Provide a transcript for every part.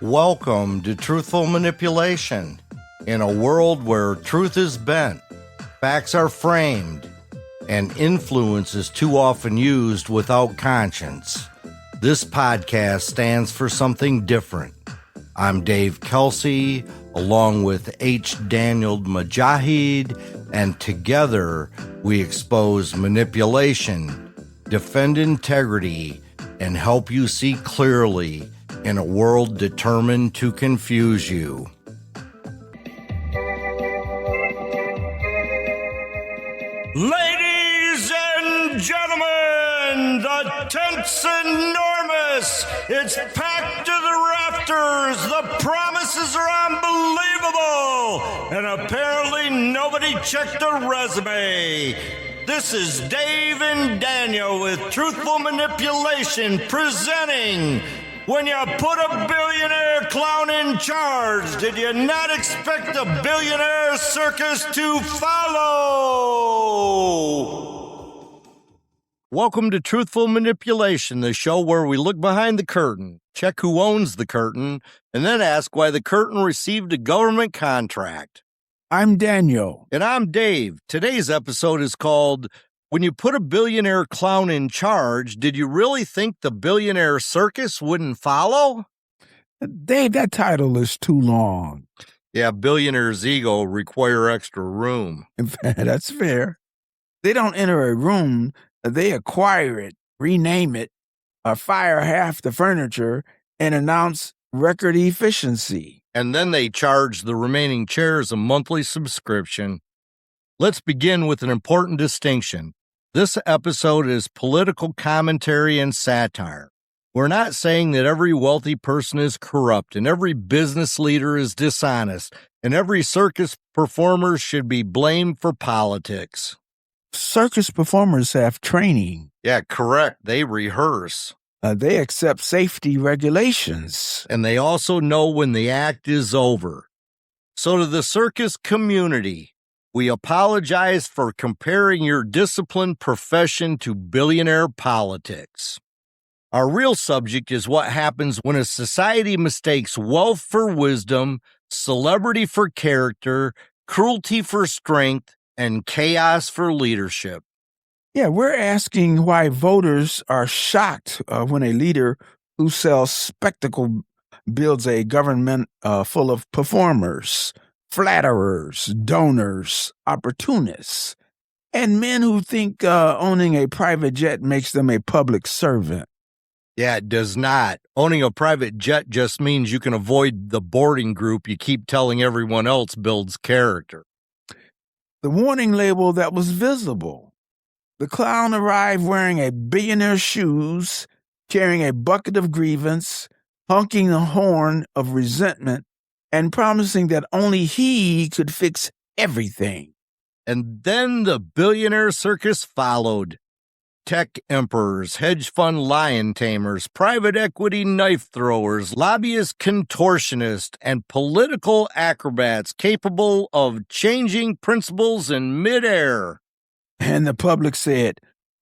Welcome to Truthful Manipulation. In a world where truth is bent, facts are framed, and influence is too often used without conscience, this podcast stands for something different. I'm Dave Kelsey, along with H. Daniel Mujahid, and together we expose manipulation, defend integrity, and help you see clearly in a world determined to confuse you. Ladies and gentlemen, the tent's enormous. It's packed to the rafters. The promises are unbelievable. And apparently nobody checked a resume. This is Dave and Daniel with Truthful Manipulation presenting When You Put a Billionaire Clown in Charge, Did You Not Expect a Billionaire Circus to Follow? Welcome to Truthful Manipulation, the show where we look behind the curtain, check who owns the curtain, and then ask why the curtain received a government contract. I'm Daniel. And I'm Dave. Today's episode is called When You Put a Billionaire Clown in Charge, Did You Really Think the Billionaire Circus Wouldn't Follow? Dave, that title is too long. Yeah, billionaires' ego require extra room. That's fair. They don't enter a room, they acquire it, rename it, fire half the furniture, and announce record efficiency. And then they charge the remaining chairs a monthly subscription. Let's begin with an important distinction. This episode is political commentary and satire. We're not saying that every wealthy person is corrupt and every business leader is dishonest and every circus performer should be blamed for politics. Circus performers have training. Yeah, correct. They rehearse. They accept safety regulations. And they also know when the act is over. So to the circus community, we apologize for comparing your disciplined profession to billionaire politics. Our real subject is what happens when a society mistakes wealth for wisdom, celebrity for character, cruelty for strength, and chaos for leadership. Yeah, we're asking why voters are shocked when a leader who sells spectacle builds a government full of performers, flatterers, donors, opportunists, and men who think owning a private jet makes them a public servant. Yeah, it does not. Owning a private jet just means you can avoid the boarding group you keep telling everyone else builds character. The warning label that was visible. The clown arrived wearing a billionaire's shoes, carrying a bucket of grievance, honking the horn of resentment, and promising that only he could fix everything. And then the billionaire circus followed. Tech emperors, hedge fund lion tamers, private equity knife throwers, lobbyist contortionists, and political acrobats capable of changing principles in midair. And the public said,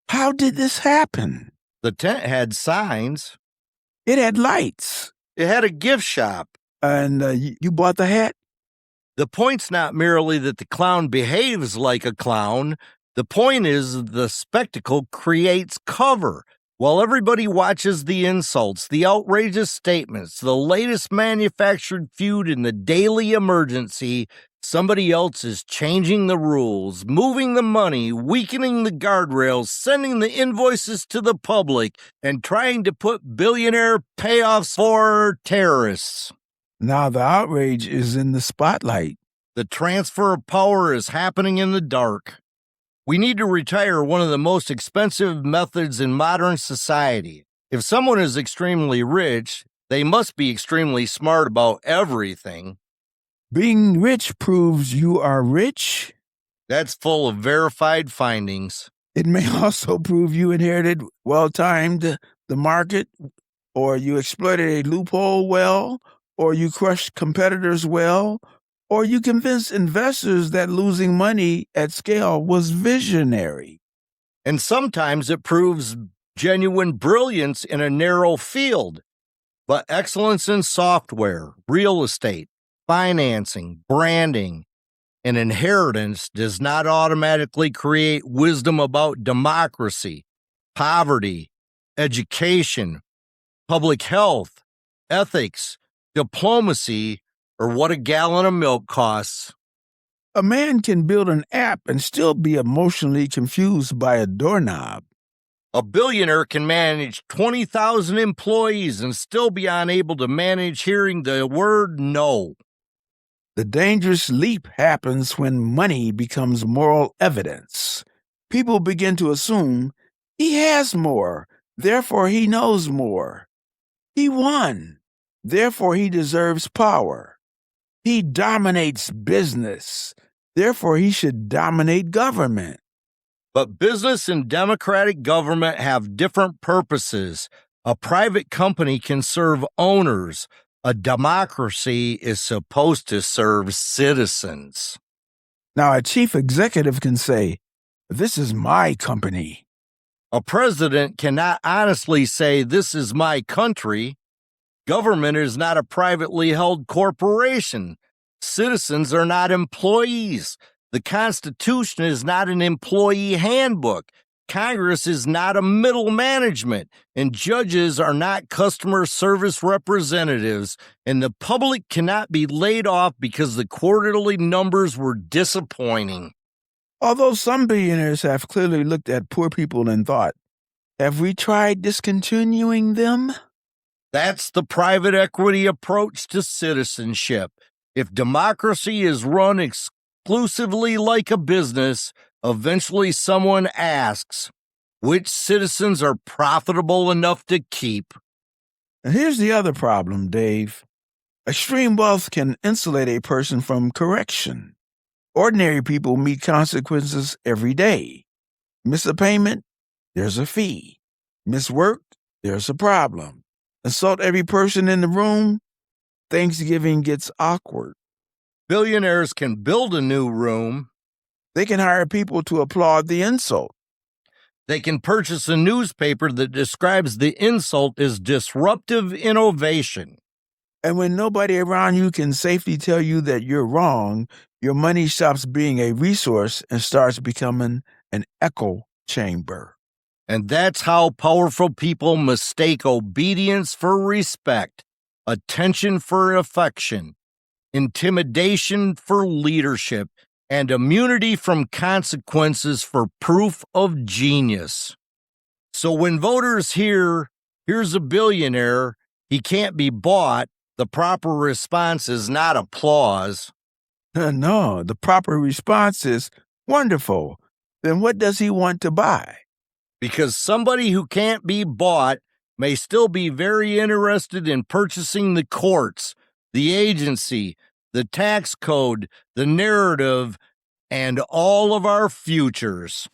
"How did this happen?" The tent had signs. It had lights. It had a gift shop. And you bought the hat? The point's not merely that the clown behaves like a clown. The point is the spectacle creates cover. While everybody watches the insults, the outrageous statements, the latest manufactured feud in the daily emergency, somebody else is changing the rules, moving the money, weakening the guardrails, sending the invoices to the public, and trying to put billionaire payoffs for terrorists. Now the outrage is in the spotlight. The transfer of power is happening in the dark. We need to retire one of the most expensive methods in modern society. If someone is extremely rich, they must be extremely smart about everything. Being rich proves you are rich. That's full of verified findings. It may also prove you inherited well-timed the market, or you exploited a loophole well, or you crushed competitors well, or you convinced investors that losing money at scale was visionary. And sometimes it proves genuine brilliance in a narrow field. But excellence in software, real estate, financing, branding, and inheritance does not automatically create wisdom about democracy, poverty, education, public health, ethics, diplomacy, or what a gallon of milk costs. A man can build an app and still be emotionally confused by a doorknob. A billionaire can manage 20,000 employees and still be unable to manage hearing the word no. The dangerous leap happens when money becomes moral evidence. People begin to assume he has more, therefore he knows more. He won, therefore he deserves power. He dominates business, therefore he should dominate government. But business and democratic government have different purposes. A private company can serve owners. A democracy is supposed to serve citizens. Now, a chief executive can say, "This is my company." A president cannot honestly say, "This is my country." Government is not a privately held corporation. Citizens are not employees. The Constitution is not an employee handbook. Congress is not a middle management, and judges are not customer service representatives, and the public cannot be laid off because the quarterly numbers were disappointing. Although some billionaires have clearly looked at poor people and thought, have we tried discontinuing them? That's the private equity approach to citizenship. If democracy is run exclusively like a business, eventually someone asks, which citizens are profitable enough to keep? And here's the other problem, Dave. Extreme wealth can insulate a person from correction. Ordinary people meet consequences every day. Miss a payment, there's a fee. Miss work, there's a problem. Insult every person in the room, Thanksgiving gets awkward. Billionaires can build a new room. They can hire people to applaud the insult. They can purchase a newspaper that describes the insult as disruptive innovation. And when nobody around you can safely tell you that you're wrong, your money stops being a resource and starts becoming an echo chamber. And that's how powerful people mistake obedience for respect, attention for affection, intimidation for leadership, and immunity from consequences for proof of genius. So when voters hear, "Here's a billionaire, he can't be bought," the proper response is not applause. No, the proper response is, wonderful. Then what does he want to buy? Because somebody who can't be bought may still be very interested in purchasing the courts, the agency, the tax code, the narrative, and all of our futures.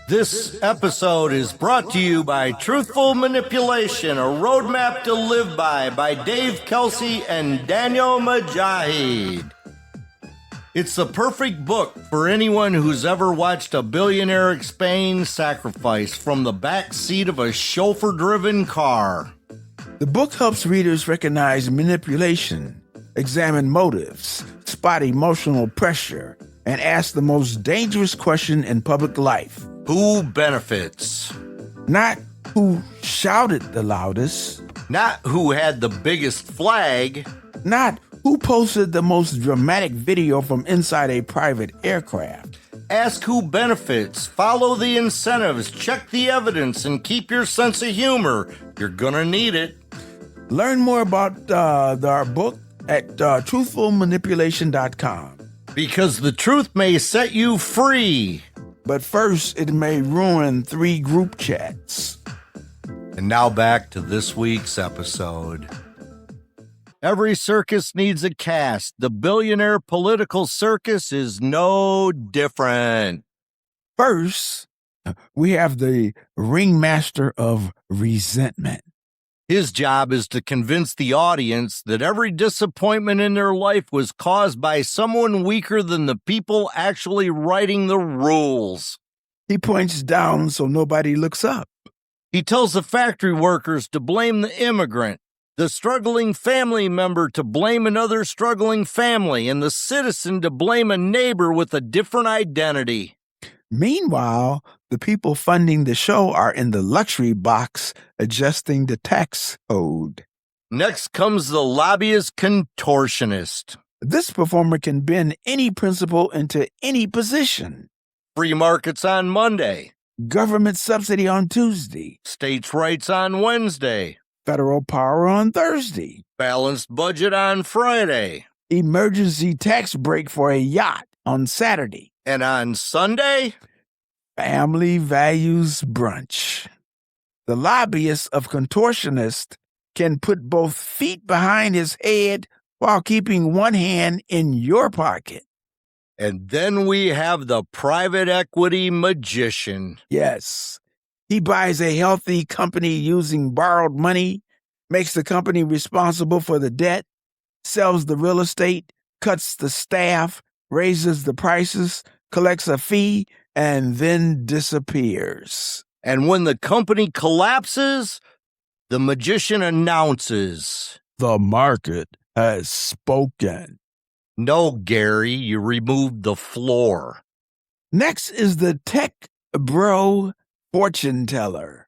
This episode is brought to you by Truthful Manipulation, a roadmap to live by Dave Kelsey and Daniel Mujahid. It's the perfect book for anyone who's ever watched a billionaire explain sacrifice from the back seat of a chauffeur-driven car. The book helps readers recognize manipulation, examine motives, spot emotional pressure, and ask the most dangerous question in public life. Who benefits? Not who shouted the loudest. Not who had the biggest flag. Not who posted the most dramatic video from inside a private aircraft. Ask who benefits, follow the incentives, check the evidence, and keep your sense of humor. You're gonna need it. Learn more about our book at truthfulmanipulation.com. Because the truth may set you free. But first, it may ruin 3 group chats. And now back to this week's episode. Every circus needs a cast. The billionaire political circus is no different. First, we have the ringmaster of resentment. His job is to convince the audience that every disappointment in their life was caused by someone weaker than the people actually writing the rules. He points down so nobody looks up. He tells the factory workers to blame the immigrant, the struggling family member to blame another struggling family, and the citizen to blame a neighbor with a different identity. Meanwhile, the people funding the show are in the luxury box adjusting the tax code. Next comes the lobbyist contortionist. This performer can bend any principle into any position. Free markets on Monday. Government subsidy on Tuesday. States' rights on Wednesday. Federal power on Thursday. Balanced budget on Friday. Emergency tax break for a yacht on Saturday. And on Sunday, family values brunch. The lobbyist of contortionist can put both feet behind his head while keeping one hand in your pocket. And then we have the private equity magician. Yes. He buys a healthy company using borrowed money, makes the company responsible for the debt, sells the real estate, cuts the staff, raises the prices, collects a fee, and then disappears. And when the company collapses, the magician announces, "The market has spoken." No, Gary, you removed the floor. Next is the tech bro fortune teller.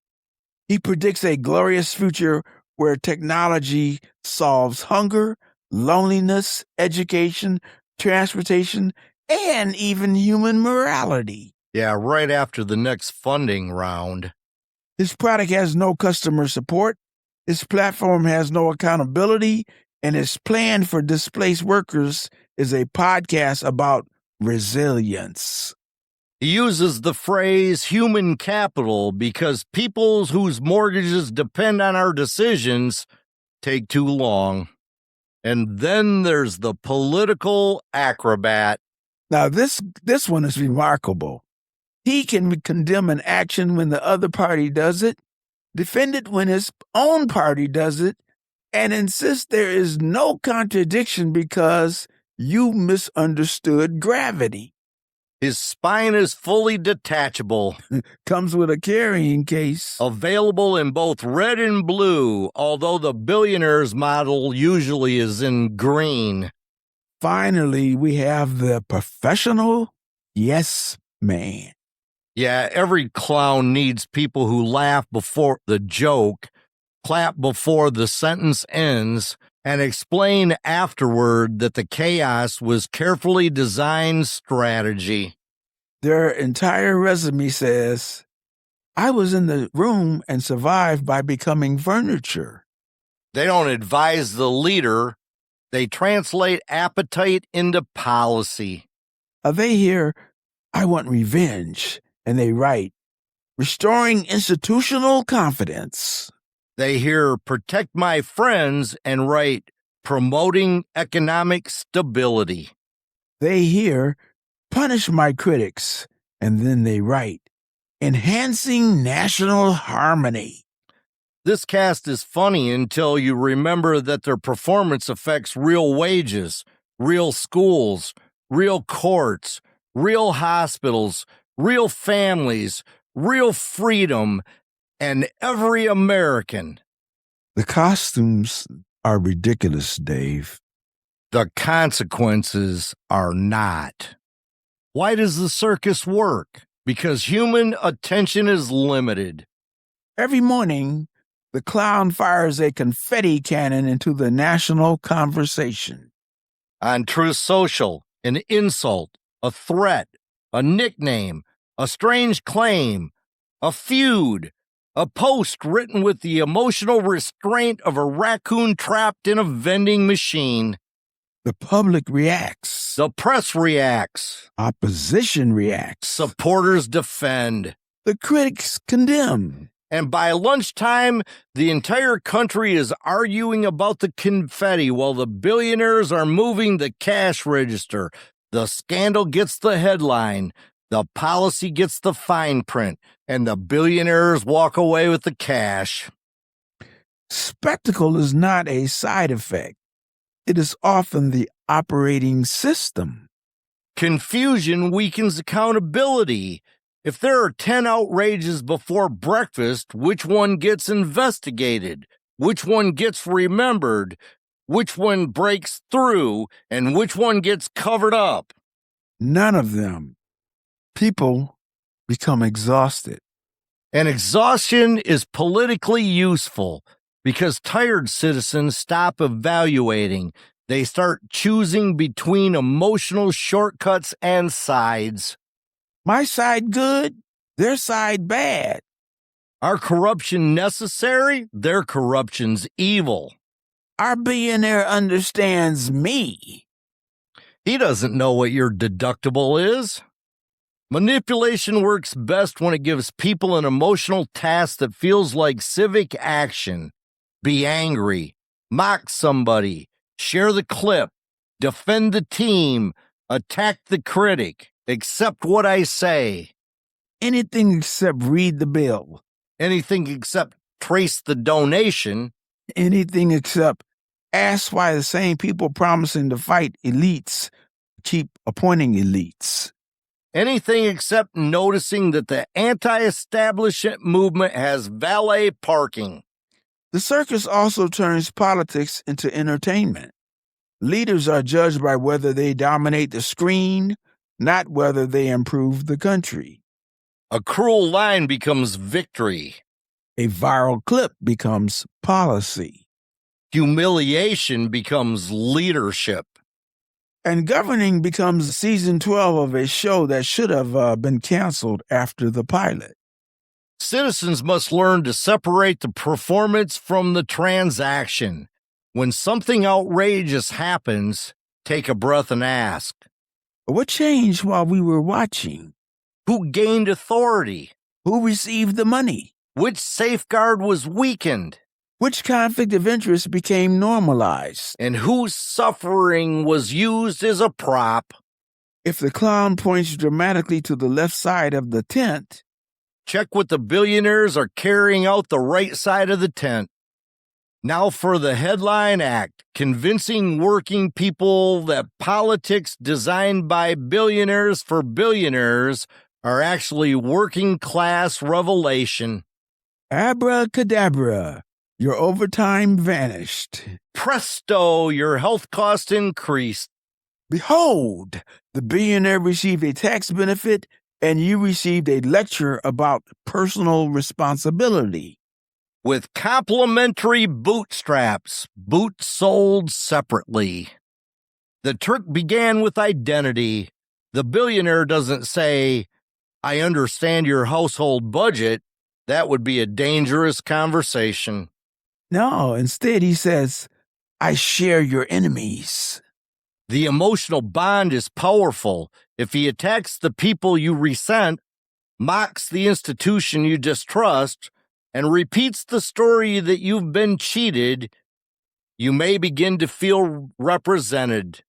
He predicts a glorious future where technology solves hunger, loneliness, education, transportation, and even human morality. Yeah, right after the next funding round. His product has no customer support, his platform has no accountability, and his plan for displaced workers is a podcast about resilience. He uses the phrase human capital because people whose mortgages depend on our decisions take too long. And then there's the political acrobat. Now, this one is remarkable. He can condemn an action when the other party does it, defend it when his own party does it, and insist there is no contradiction because you misunderstood gravity. His spine is fully detachable. Comes with a carrying case. Available in both red and blue, although the Billionaire's model usually is in green. Finally, we have the professional yes man. Yeah, every clown needs people who laugh before the joke, clap before the sentence ends, and explain afterward that the chaos was carefully designed strategy. Their entire resume says, "I was in the room and survived by becoming furniture." They don't advise the leader. They translate appetite into policy. They hear, "I want revenge," and they write, "Restoring institutional confidence." They hear protect my friends and write promoting economic stability. They hear punish my critics, and then they write enhancing national harmony. This cast is funny until you remember that their performance affects real wages, real schools, real courts, real hospitals, real families, real freedom, and every American. The costumes are ridiculous, Dave. The consequences are not. Why does the circus work? Because human attention is limited. Every morning, the clown fires a confetti cannon into the national conversation. On Truth Social, an insult, a threat, a nickname, a strange claim, a feud, a post written with the emotional restraint of a raccoon trapped in a vending machine. The public reacts. The press reacts. Opposition reacts. Supporters defend. The critics condemn. And by lunchtime, the entire country is arguing about the confetti while the billionaires are moving the cash register. The scandal gets the headline. The policy gets the fine print, and the billionaires walk away with the cash. Spectacle is not a side effect. It is often the operating system. Confusion weakens accountability. If there are 10 outrages before breakfast, which one gets investigated? Which one gets remembered? Which one breaks through? And which one gets covered up? None of them. People become exhausted. And exhaustion is politically useful because tired citizens stop evaluating. They start choosing between emotional shortcuts and sides. My side good, their side bad. Our corruption necessary, their corruption's evil. Our billionaire understands me. He doesn't know what your deductible is. Manipulation works best when it gives people an emotional task that feels like civic action. Be angry, mock somebody, share the clip, defend the team, attack the critic, accept what I say. Anything except read the bill. Anything except trace the donation. Anything except ask why the same people promising to fight elites keep appointing elites. Anything except noticing that the anti-establishment movement has valet parking. The circus also turns politics into entertainment. Leaders are judged by whether they dominate the screen, not whether they improve the country. A cruel line becomes victory. A viral clip becomes policy. Humiliation becomes leadership. And governing becomes season 12 of a show that should have been canceled after the pilot. Citizens must learn to separate the performance from the transaction. When something outrageous happens, take a breath and ask, What changed while we were watching? who gained authority? Who received the money? Which safeguard was weakened? Which conflict of interest became normalized? And whose suffering was used as a prop? If the clown points dramatically to the left side of the tent, check what the billionaires are carrying out the right side of the tent. Now for the headline act, convincing working people that politics designed by billionaires for billionaires are actually working class revelation. abracadabra, your overtime vanished. Presto, your health cost increased. Behold, the billionaire received a tax benefit and you received a lecture about personal responsibility. With complimentary bootstraps, boots sold separately. The trick began with identity. The billionaire doesn't say, I understand your household budget. That would be a dangerous conversation. No, instead he says, I share your enemies. The emotional bond is powerful. If he attacks the people you resent, mocks the institution you distrust, and repeats the story that you've been cheated, you may begin to feel represented.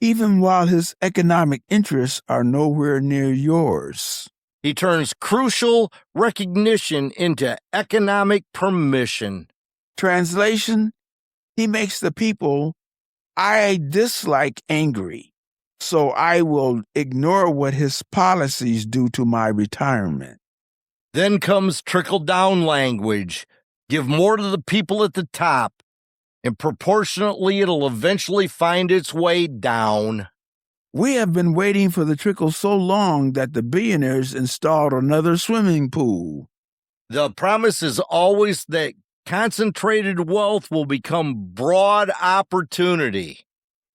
Even while his economic interests are nowhere near yours. He turns crucial recognition into economic permission. Translation, he makes the people I dislike angry, so I will ignore what his policies do to my retirement. Then comes trickle-down language. Give more to the people at the top, and proportionately it'll eventually find its way down. We have been waiting for the trickle so long that the billionaires installed another swimming pool. The promise is always that concentrated wealth will become broad opportunity.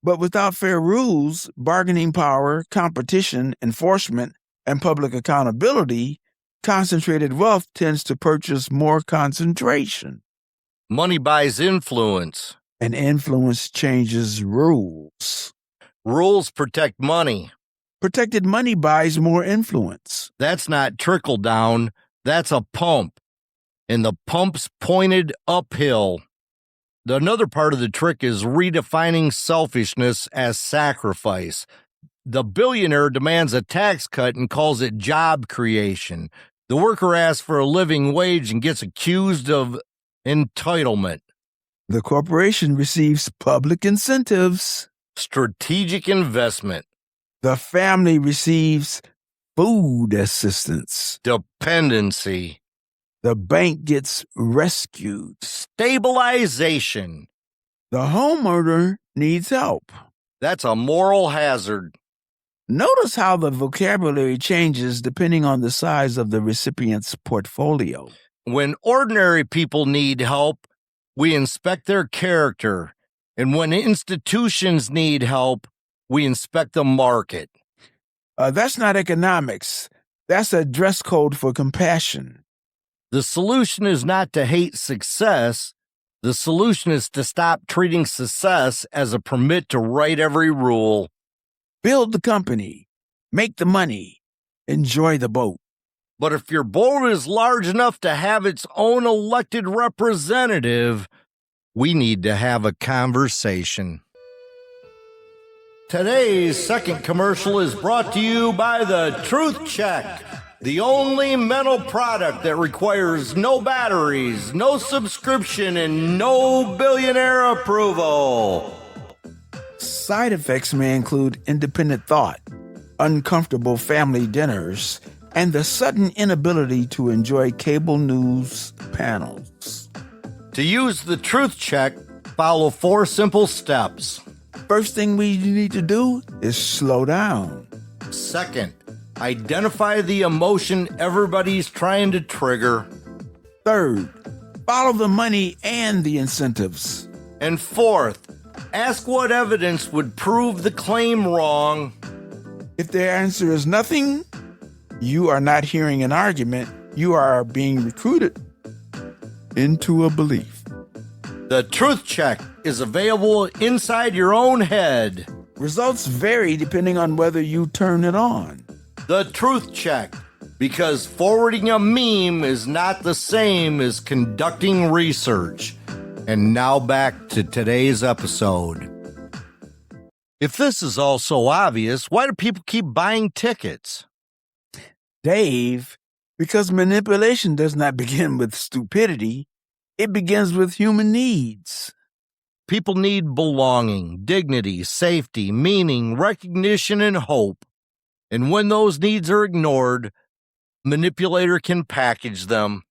But without fair rules, bargaining power, competition, enforcement, and public accountability, concentrated wealth tends to purchase more concentration. Money buys influence. And influence changes rules. Rules protect money. Protected money buys more influence. That's not trickle down. That's a pump. And the pump's pointed uphill. Another part of the trick is redefining selfishness as sacrifice. The billionaire demands a tax cut and calls it job creation. The worker asks for a living wage and gets accused of entitlement. The corporation receives public incentives. Strategic investment. The family receives food assistance. Dependency. The bank gets rescued. Stabilization. The homeowner needs help. That's a moral hazard. Notice how the vocabulary changes depending on the size of the recipient's portfolio. When ordinary people need help, we inspect their character. And when institutions need help, we inspect the market. That's not economics. That's a dress code for compassion. The solution is not to hate success. The solution is to stop treating success as a permit to write every rule. Build the company. Make the money. Enjoy the boat. But if your boat is large enough to have its own elected representative, we need to have a conversation. Today's second commercial is brought to you by the Truth Check, the only mental product that requires no batteries, no subscription, and no billionaire approval. Side effects may include independent thought, uncomfortable family dinners, and the sudden inability to enjoy cable news panels. To use the Truth Check, follow 4 simple steps. First thing we need to do is slow down. Second, identify the emotion everybody's trying to trigger. Third, follow the money and the incentives. And fourth, ask what evidence would prove the claim wrong. If the answer is nothing, you are not hearing an argument. You are being recruited into a belief. The Truth Check is available inside your own head. Results vary depending on whether you turn it on. The Truth Check, because forwarding a meme is not the same as conducting research. And now back to today's episode. If this is all so obvious, why do people keep buying tickets? Dave, because manipulation does not begin with stupidity. It begins with human needs. People need belonging, dignity, safety, meaning, recognition, and hope. And when those needs are ignored, manipulator can package them.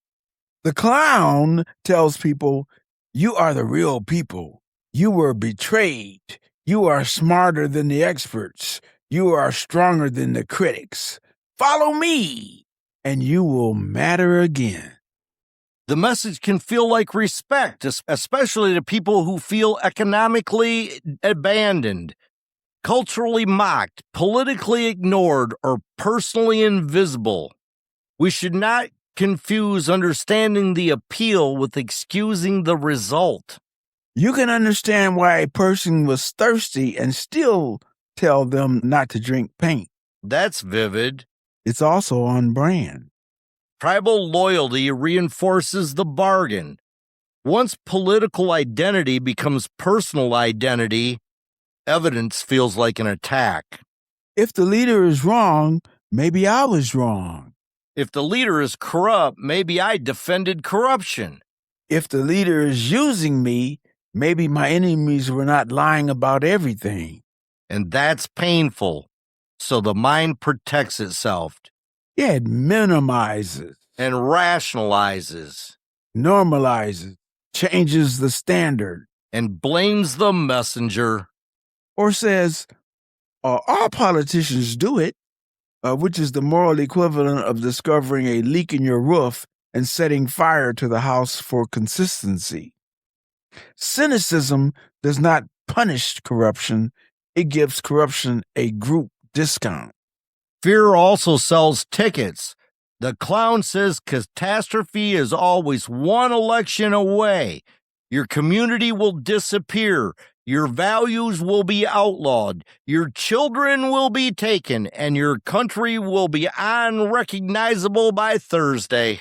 The clown tells people, you are the real people. You were betrayed. You are smarter than the experts. You are stronger than the critics. Follow me, and you will matter again. The message can feel like respect, especially to people who feel economically abandoned, culturally mocked, politically ignored, or personally invisible. We should not confuse understanding the appeal with excusing the result. You can understand why a person was thirsty and still tell them not to drink paint. That's vivid. It's also on brand. Tribal loyalty reinforces the bargain. Once political identity becomes personal identity, evidence feels like an attack. If the leader is wrong, maybe I was wrong. If the leader is corrupt, maybe I defended corruption. If the leader is using me, maybe my enemies were not lying about everything. And that's painful. So the mind protects itself. Yeah, it minimizes. And rationalizes. Normalizes. Changes the standard. And blames the messenger. Or says, all politicians do it, which is the moral equivalent of discovering a leak in your roof and setting fire to the house for consistency. Cynicism does not punish corruption. It gives corruption a group discount. Fear also sells tickets. The clown says catastrophe is always one election away. Your community will disappear. Your values will be outlawed. Your children will be taken. And your country will be unrecognizable by Thursday.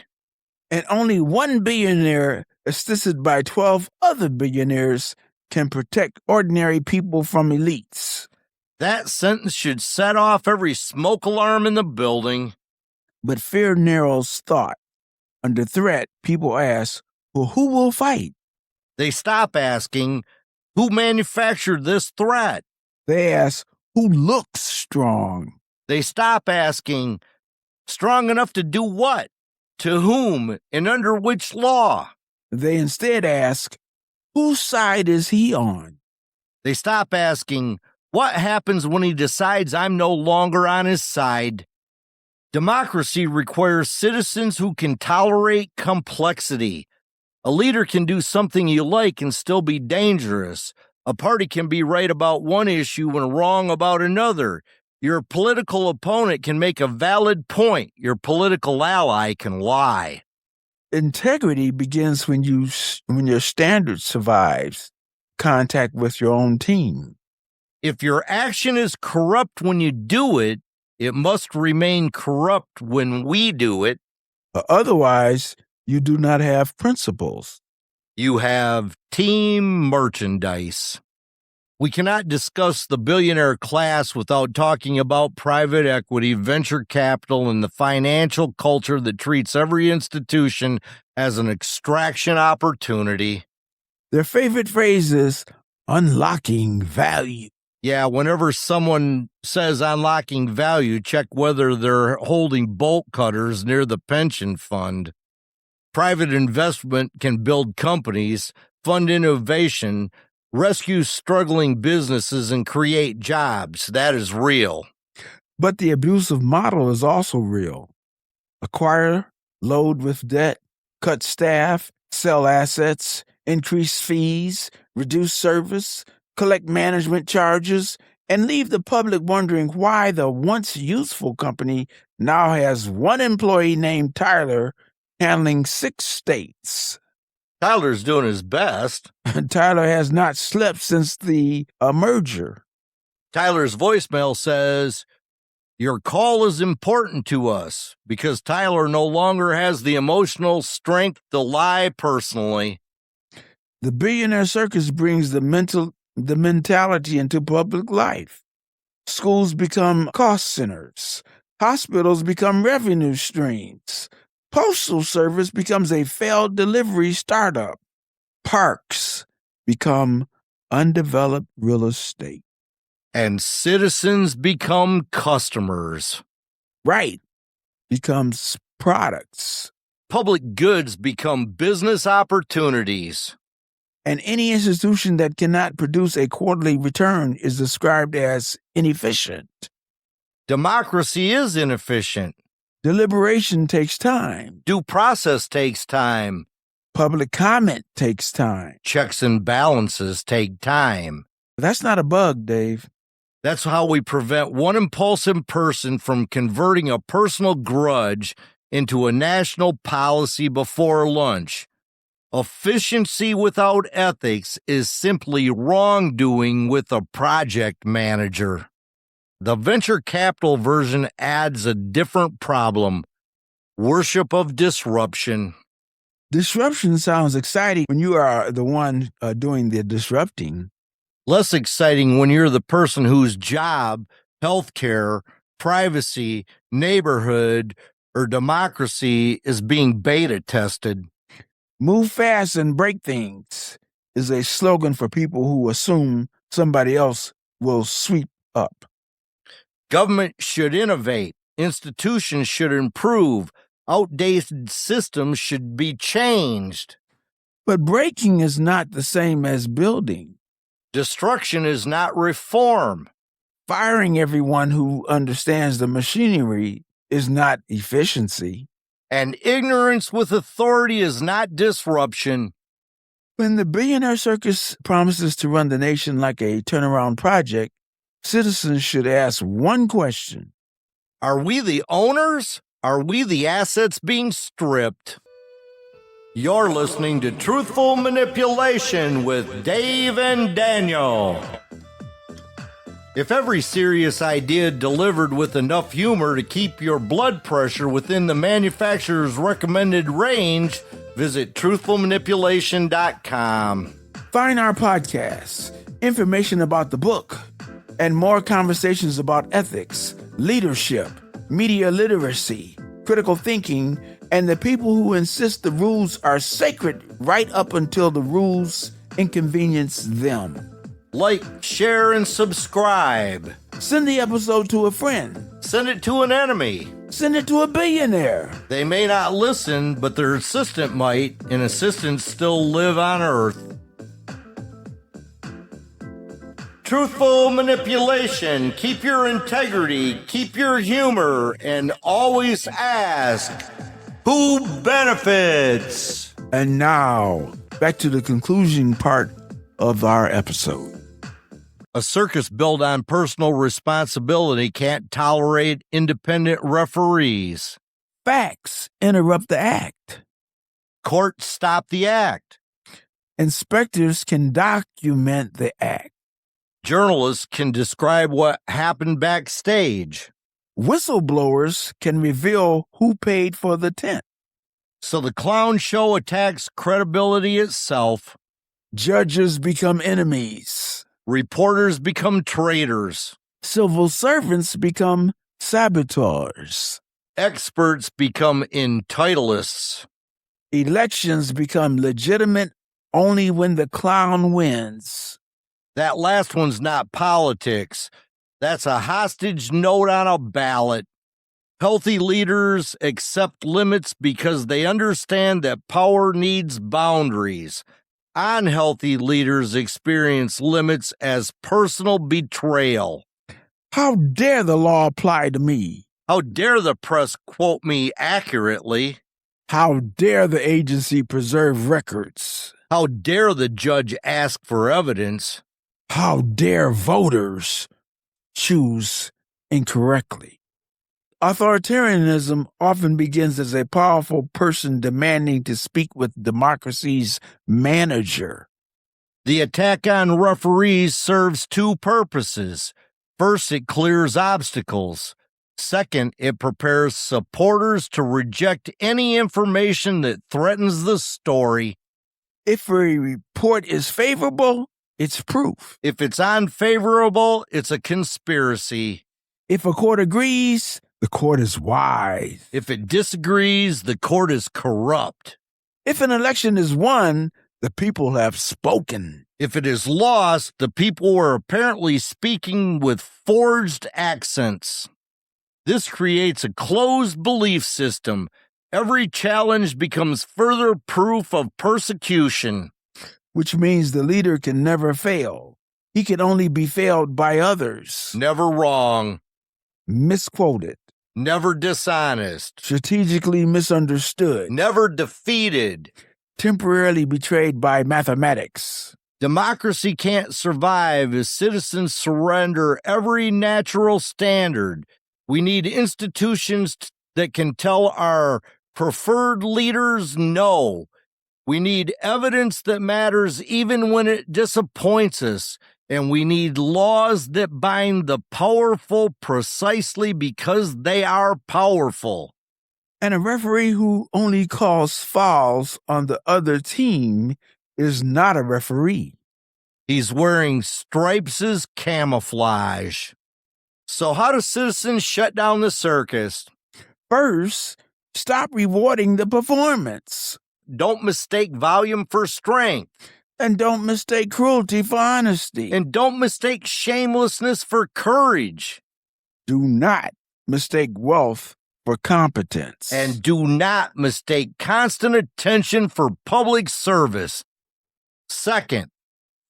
And only one billionaire, assisted by 12 other billionaires, can protect ordinary people from elites. That sentence should set off every smoke alarm in the building. But fear narrows thought. Under threat, people ask, well, who will fight? They stop asking, who manufactured this threat? They ask, who looks strong? They stop asking, Strong enough to do what? To whom? And under which law? They instead ask, whose side is he on? They stop asking, what happens when he decides I'm no longer on his side? Democracy requires citizens who can tolerate complexity. A leader can do something you like and still be dangerous. A party can be right about one issue and wrong about another. Your political opponent can make a valid point. Your political ally can lie. Integrity begins when your standard survives contact with your own team. If your action is corrupt when you do it, it must remain corrupt when we do it. Otherwise, you do not have principles. You have team merchandise. We cannot discuss the billionaire class without talking about private equity, venture capital, and the financial culture that treats every institution as an extraction opportunity. Their favorite phrase is unlocking value. Yeah, whenever someone says unlocking value, check whether they're holding bolt cutters near the pension fund. Private investment can build companies, fund innovation, rescue struggling businesses, and create jobs. That is real. But the abusive model is also real. Acquire, load with debt, cut staff, sell assets, increase fees, reduce service, collect management charges, and leave the public wondering why the once useful company now has one employee named Tyler handling 6 states. Tyler's doing his best. Tyler has not slept since the merger. Tyler's voicemail says, your call is important to us because Tyler no longer has the emotional strength to lie personally. The Billionaire Circus brings the mentality into public life. Schools become cost centers. Hospitals become revenue streams. Postal service becomes a failed delivery startup. Parks become undeveloped real estate. And citizens become customers. Right. Becomes products. Public goods become business opportunities. And any institution that cannot produce a quarterly return is described as inefficient. Democracy is inefficient. Deliberation takes time. Due process takes time. Public comment takes time. Checks and balances take time. That's not a bug, Dave. That's how we prevent one impulsive person from converting a personal grudge into a national policy before lunch. Efficiency without ethics is simply wrongdoing with a project manager. The venture capital version adds a different problem: worship of disruption. Disruption sounds exciting when you are the one doing the disrupting. Less exciting when you're the person whose job, healthcare, privacy, neighborhood, or democracy is being beta tested. Move fast and break things is a slogan for people who assume somebody else will sweep up. Government should innovate. Institutions should improve. Outdated systems should be changed. But breaking is not the same as building. Destruction is not reform. Firing everyone who understands the machinery is not efficiency. And ignorance with authority is not disruption. When the Billionaire Circus promises to run the nation like a turnaround project, citizens should ask one question. Are we the owners? Are we the assets being stripped? You're listening to Truthful Manipulation with Dave and Daniel. If every serious idea delivered with enough humor to keep your blood pressure within the manufacturer's recommended range, visit truthfulmanipulation.com. Find our podcasts, information about the book, and more conversations about ethics, leadership, media literacy, critical thinking, and the people who insist the rules are sacred right up until the rules inconvenience them. Like, share, and subscribe. Send the episode to a friend. Send it to an enemy. Send it to a billionaire. They may not listen, but their assistant might, and assistants still live on Earth. Truthful manipulation. Keep your integrity, keep your humor, and always ask, who benefits? And now, back to the conclusion part of our episode. A circus built on personal responsibility can't tolerate independent referees. Facts interrupt the act. Courts stop the act. Inspectors can document the act. Journalists can describe what happened backstage. Whistleblowers can reveal who paid for the tent. So the clown show attacks credibility itself. Judges become enemies. Reporters become traitors. Civil servants become saboteurs. Experts become entitleists. Elections become legitimate only when the clown wins. That last one's not politics. That's a hostage note on a ballot. Healthy leaders accept limits because they understand that power needs boundaries. Unhealthy leaders experience limits as personal betrayal. How dare the law apply to me? How dare the press quote me accurately? How dare the agency preserve records? How dare the judge ask for evidence? How dare voters choose incorrectly? Authoritarianism often begins as a powerful person demanding to speak with democracy's manager. The attack on referees serves two purposes. First, it clears obstacles. Second, it prepares supporters to reject any information that threatens the story. If a report is favorable, it's proof. If it's unfavorable, it's a conspiracy. If a court agrees, the court is wise. If it disagrees, the court is corrupt. If an election is won, the people have spoken. If it is lost, the people were apparently speaking with forged accents. This creates a closed belief system. Every challenge becomes further proof of persecution. Which means the leader can never fail. He can only be failed by others. Never wrong. Misquoted. Never dishonest. Strategically misunderstood. Never defeated. Temporarily betrayed by mathematics. Democracy can't survive as citizens surrender every natural standard. We need institutions that can tell our preferred leaders no. We need evidence that matters even when it disappoints us. And we need laws that bind the powerful precisely because they are powerful. And a referee who only calls fouls on the other team is not a referee. He's wearing stripes as camouflage. So how do citizens shut down the circus? First, stop rewarding the performance. Don't mistake volume for strength. And don't mistake cruelty for honesty. And don't mistake shamelessness for courage. Do not mistake wealth for competence. And do not mistake constant attention for public service. Second,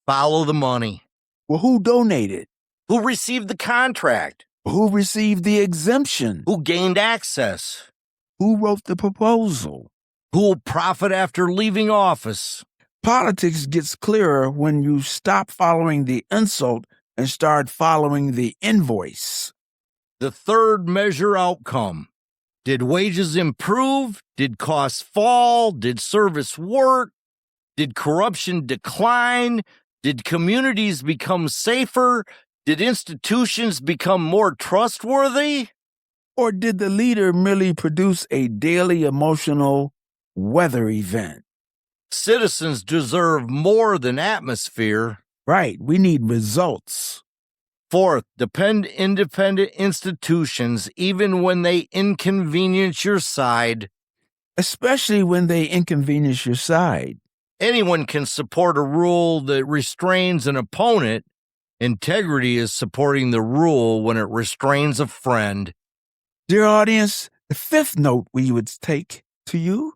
follow the money. Well, who donated? Who received the contract? Who received the exemption? Who gained access? Who wrote the proposal? Who will profit after leaving office? Politics gets clearer when you stop following the insult and start following the invoice. The third measure outcome. Did wages improve? Did costs fall? Did service work? Did corruption decline? Did communities become safer? Did institutions become more trustworthy? Or did the leader merely produce a daily emotional weather event? Citizens deserve more than atmosphere. Right, we need results. Fourth, depend independent institutions even when they inconvenience your side. Especially when they inconvenience your side. Anyone can support a rule that restrains an opponent. Integrity is supporting the rule when it restrains a friend. Dear audience, The fifth note we would take to you: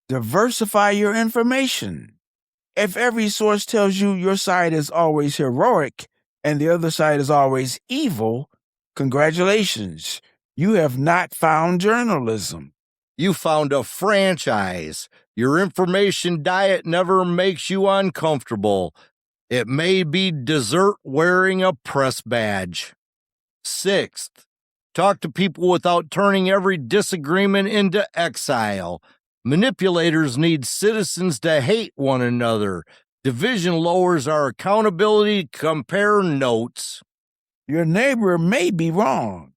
diversify your information. If every source tells you your side is always heroic and the other side is always evil, congratulations, you have not found journalism. You found a franchise. Your information diet never makes you uncomfortable. It may be dessert wearing a press badge. Sixth, talk to people without turning every disagreement into exile. Manipulators need citizens to hate one another. Division lowers our accountability to compare notes. Your neighbor may be wrong.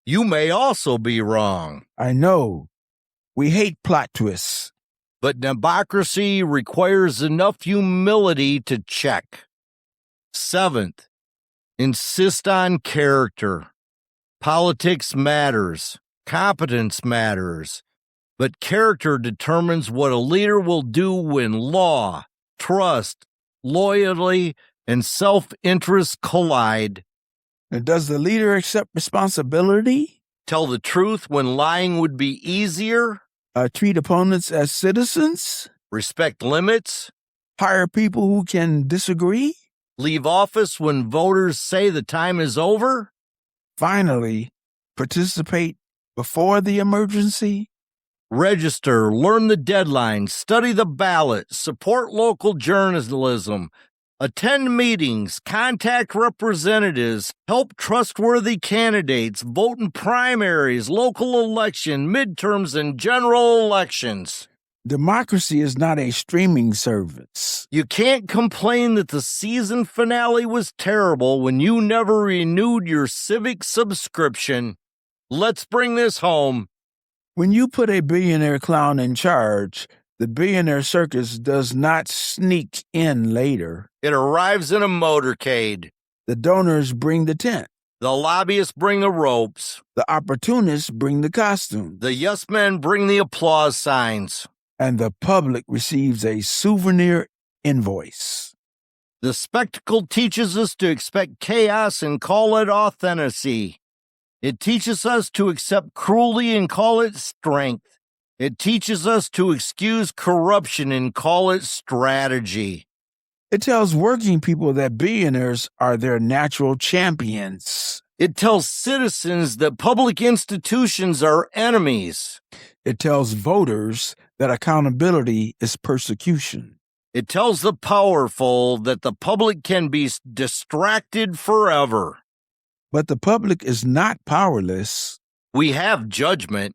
You may also be wrong. I know. We hate plot twists. But democracy requires enough humility to check. Seventh, insist on character. Politics matters. Competence matters. But character determines what a leader will do when law, trust, loyalty, and self-interest collide. And does the leader accept responsibility? Tell the truth when lying would be easier. Treat opponents as citizens? Respect limits. Hire people who can disagree? Leave office when voters say the time is over. Finally, participate before the emergency? Register, learn the deadlines, study the ballot, support local journalism, attend meetings, contact representatives, help trustworthy candidates, vote in primaries, local election, midterms, and general elections. Democracy is not a streaming service. You can't complain that the season finale was terrible when you never renewed your civic subscription. Let's bring this home. When you put a billionaire clown in charge, the billionaire circus does not sneak in later. It arrives in a motorcade. The donors bring the tent. The lobbyists bring the ropes. The opportunists bring the costumes. The yes men bring the applause signs. And the public receives a souvenir invoice. The spectacle teaches us to expect chaos and call it authenticity. It teaches us to accept cruelty and call it strength. It teaches us to excuse corruption and call it strategy. It tells working people that billionaires are their natural champions. It tells citizens that public institutions are enemies. It tells voters that accountability is persecution. It tells the powerful that the public can be distracted forever. But the public is not powerless. We have judgment.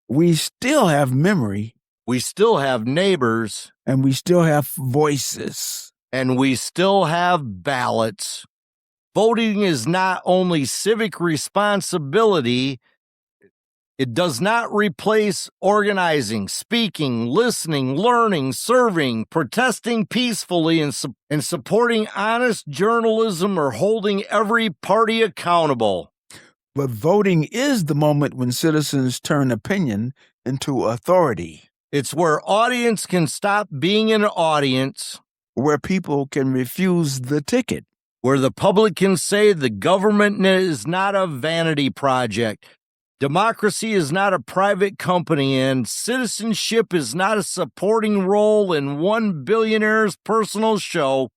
We still have memory. We still have neighbors. And we still have voices. And we still have ballots. Voting is not only civic responsibility, it does not replace organizing, speaking, listening, learning, serving, protesting peacefully, and supporting honest journalism or holding every party accountable. But voting is the moment when citizens turn opinion into authority. It's where audience can stop being an audience. Where people can refuse the ticket. Where the public can say the government is not a vanity project. Democracy is not a private company, and citizenship is not a supporting role in one billionaire's personal show.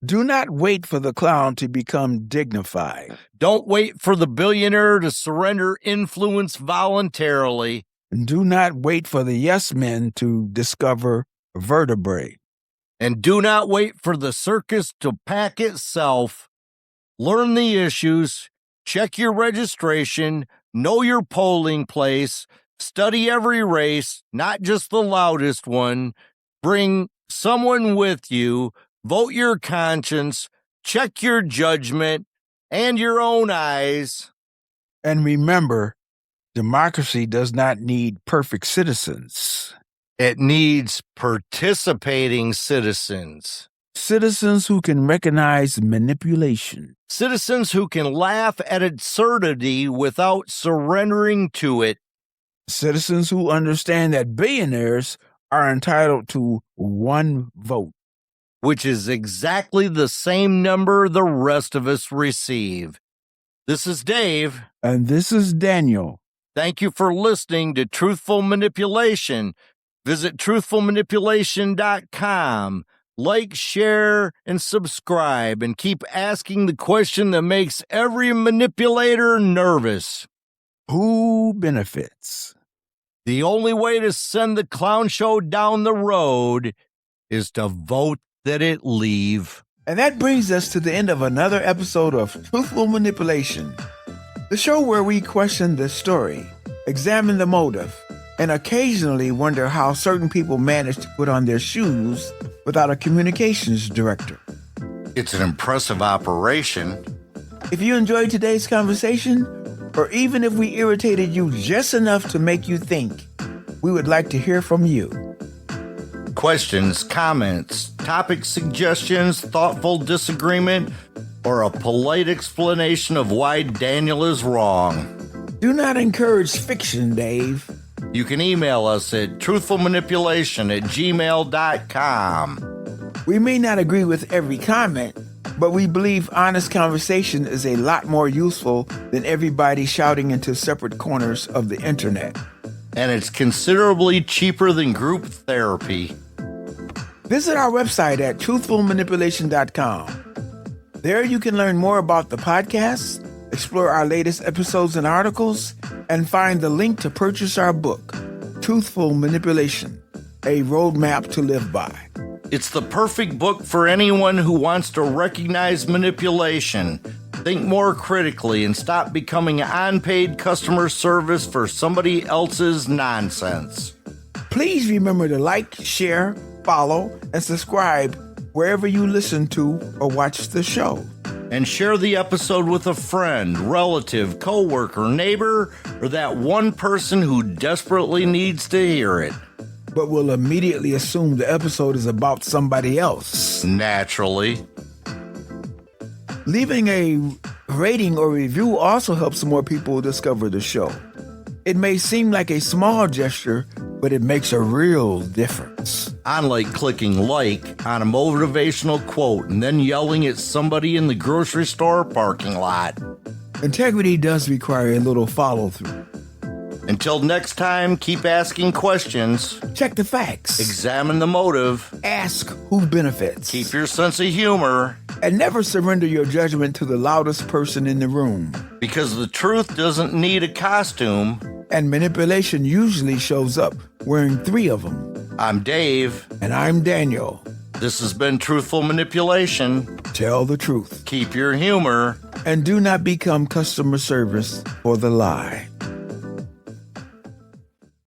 Do not wait for the clown to become dignified. Don't wait for the billionaire to surrender influence voluntarily. And do not wait for the yes men to discover vertebrae. And do not wait for the circus to pack itself. Learn the issues, check your registration, know your polling place, study every race, not just the loudest one. Bring someone with you, vote your conscience, check your judgment and your own eyes. And remember, democracy does not need perfect citizens. It needs participating citizens. Citizens who can recognize manipulation. Citizens who can laugh at absurdity without surrendering to it. Citizens who understand that billionaires are entitled to one vote. Which is exactly the same number the rest of us receive. This is Dave. And this is Daniel. Thank you for listening to Truthful Manipulation. Visit truthfulmanipulation.com. Like, share, and subscribe, and keep asking the question that makes every manipulator nervous. Who benefits? The only way to send the clown show down the road is to vote that it leave. And that brings us to the end of another episode of Truthful Manipulation, the show where we question the story, examine the motive, and occasionally wonder how certain people manage to put on their shoes without a communications director. It's an impressive operation. If you enjoyed today's conversation, or even if we irritated you just enough to make you think, we would like to hear from you. Questions, comments, topic suggestions, thoughtful disagreement, or a polite explanation of why Daniel is wrong. Do not encourage fiction, Dave. You can email us at truthfulmanipulation@gmail.com. We may not agree with every comment, but we believe honest conversation is a lot more useful than everybody shouting into separate corners of the internet. And it's considerably cheaper than group therapy. Visit our website at truthfulmanipulation.com. There you can learn more about the podcast, explore our latest episodes and articles, and find the link to purchase our book, Truthful Manipulation, a roadmap to live by. It's the perfect book for anyone who wants to recognize manipulation, think more critically, and stop becoming unpaid customer service for somebody else's nonsense. Please remember to like, share, follow, and subscribe wherever you listen to or watch the show. And share the episode with a friend, relative, coworker, neighbor, or that one person who desperately needs to hear it. But we'll immediately assume the episode is about somebody else. Naturally. Leaving a rating or review also helps more people discover the show. It may seem like a small gesture, but it makes a real difference. Unlike clicking like on a motivational quote and then yelling at somebody in the grocery store parking lot. Integrity does require a little follow-through. Until next time, keep asking questions. Check the facts. Examine the motive. Ask who benefits. Keep your sense of humor. And never surrender your judgment to the loudest person in the room. Because the truth doesn't need a costume. And manipulation usually shows up wearing 3 of them. I'm Dave. And I'm Daniel. This has been Truthful Manipulation. Tell the truth. Keep your humor. And do not become customer service for the lie.